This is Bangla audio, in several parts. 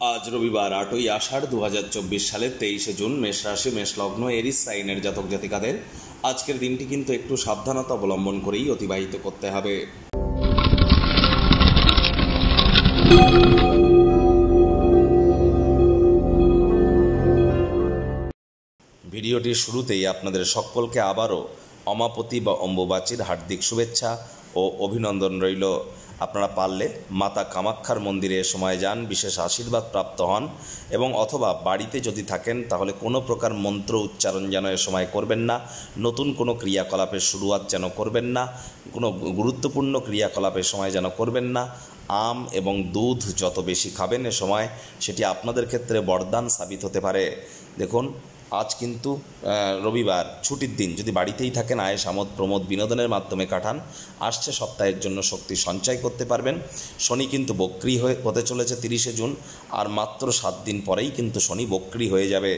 আজ রবিবার 8ই আষাঢ় 2024 সালের 23শে জুন। মেষ রাশি, মেষ লগ্ন, এরিস সাইনের জাতক জাতিকাদের আজকের দিনটি কিন্তু একটু সাবধানতা অবলম্বন করেই অতিবাহিত করতে হবে। ভিডিওটির শুরুতেই আপনাদের সকলকে আবারও অমাপতি বা অম্বুবাচীর হার্দিক শুভেচ্ছা ও অভিনন্দন রইল। আপনারা পারলে মাতা কামাক্ষার মন্দিরে সময় যান, বিশেষ আশীর্বাদ প্রাপ্ত হন এবং অথবা বাড়িতে যদি থাকেন তাহলে কোনো প্রকার মন্ত্র উচ্চারণ যেন এ সময় করবেন না, নতুন কোনো ক্রিয়াকলাপের শুরুয়াত যেন করবেন না, কোনো গুরুত্বপূর্ণ ক্রিয়াকলাপের সময় যেন করবেন না। আম এবং দুধ যত বেশি খাবেন এ সময় সেটি আপনাদের ক্ষেত্রে বরদান সাবিত হতে পারে। দেখুন, আজ কিন্তু রবিবার, ছুটির দিন। যদি বাড়িতেই থাকেন, আয়েশ আমোদ প্রমোদ বিনোদনের মাধ্যমে কাটান। আসছে সপ্তাহের জন্য শক্তি সঞ্চয় করতে পারবেন। শনি কিন্তু বক্রী হতে চলেছে 30শে জুন, আর মাত্র 7 দিন পরেই কিন্তু শনি বক্রী হয়ে যাবে,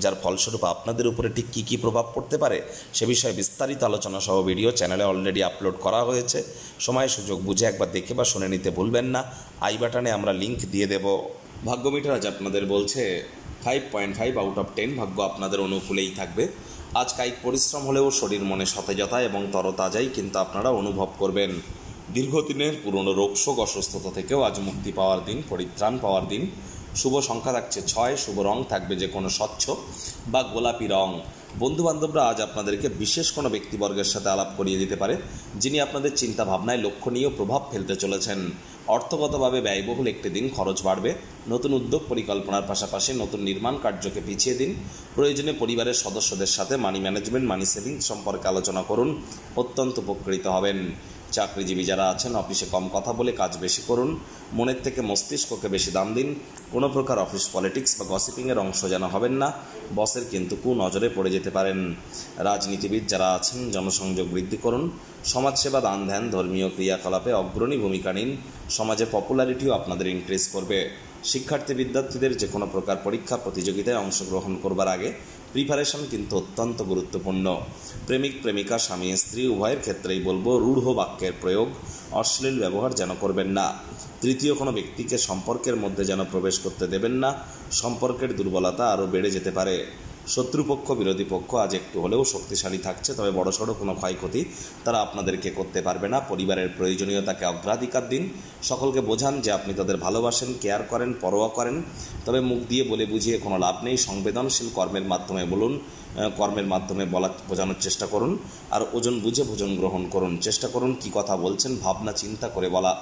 যার ফলস্বরূপ আপনাদের উপরে ঠিক কী কী প্রভাব পড়তে পারে সে বিষয়ে বিস্তারিত আলোচনা সহ ভিডিও চ্যানেলে অলরেডি আপলোড করা হয়েছে। সময় সুযোগ বুঝে একবার দেখে বা শুনে নিতে ভুলবেন না। আই বাটনে আমরা লিঙ্ক দিয়ে দেব। ভাগ্য মিটার আজ আপনাদের বলছে 5.5 আউট অফ 10 ভাগ্য আপনাদের অনুকূলেই থাকবে। আজ কায়িক পরিশ্রম হলেও শরীর মনে সতেজতা এবং তরতাজাই কিন্তু আপনারা অনুভব করবেন। দীর্ঘদিনের পুরনো রোগশোক অসুস্থতা থেকেও আজ মুক্তি পাওয়ার দিন, পরিত্রাণ পাওয়ার দিন। শুভ সংখ্যা থাকছে 6, শুভ রং থাকবে যে কোনো স্বচ্ছ বা গোলাপি রং। বন্ধুবান্ধবরা আজ আপনাদেরকে বিশেষ কোনো ব্যক্তিবর্গের সাথে আলাপ করিয়ে দিতে পারে, যিনি আপনাদের চিন্তা ভাবনায় লক্ষণীয় প্রভাব ফেলতে চলেছেন। অর্থগতভাবে ব্যয়বহুল একটি দিন, খরচ বাড়বে। নতুন উদ্যোগ পরিকল্পনার পাশাপাশি নতুন নির্মাণ কার্যকে পিছিয়ে দিন। প্রয়োজনে পরিবারের সদস্যদের সাথে মানি ম্যানেজমেন্ট, মানি সেভিং সম্পর্কে আলোচনা করুন, অত্যন্ত উপকৃত হবেন। চাকরিজীবী যারা আছেন, অফিসে কম কথা বলে কাজ বেশি করুন। মনের থেকে মস্তিষ্ককে বেশি দাম দিন। কোনো প্রকার অফিস পলিটিক্স বা গসিপিংয়ের অংশ যেন হবেন না, বসের কিন্তু কুনজরে পড়ে যেতে পারেন। রাজনীতিবিদ যারা আছেন, জনসংযোগ বৃদ্ধি করুন। সমাজসেবা, দান ধ্যান, ধর্মীয় ক্রিয়াকলাপে অগ্রণী ভূমিকা নিন। সমাজে পপুলারিটিও আপনাদের ইনক্রিজ করবে। শিক্ষার্থী বিদ্যার্থীদের যে কোনো প্রকার পরীক্ষা প্রতিযোগিতায় অংশগ্রহণ করবার আগে প্রিপারেশন কিন্তু অত্যন্ত গুরুত্বপূর্ণ। প্রেমিক প্রেমিকা, স্বামী স্ত্রী উভয়ের ক্ষেত্রেই বলবো, রূঢ় বাক্যের প্রয়োগ, অশ্লীল ব্যবহার যেন করবেন না। তৃতীয় কোনো ব্যক্তিকে সম্পর্কের মধ্যে যেন প্রবেশ করতে দেবেন না, সম্পর্কের দুর্বলতা আরও বেড়ে যেতে পারে। শত্রুপক্ষ, বিরোধী পক্ষ আজ একটু হলেও শক্তিশালী থাকছে, তবে বড়সড় কোনো ক্ষয়ক্ষতি তারা আপনাদেরকে করতে পারবে না। পরিবারের প্রয়োজনীয়তাকে অগ্রাধিকার দিন। সকলকে বোঝান যে আপনি তাদের ভালোবাসেন, কেয়ার করেন, পরোয়া করেন, তবে মুখ দিয়ে বলে বুঝিয়ে কোনো লাভ নেই। সংবেদনশীল কর্মের মাধ্যমে বলুন, কর্মের মাধ্যমে বোঝানোর চেষ্টা করুন। আর ওজন বুঝে ভোজন গ্রহণ করুন। চেষ্টা করুন কী কথা বলছেন ভাবনা চিন্তা করে বলা।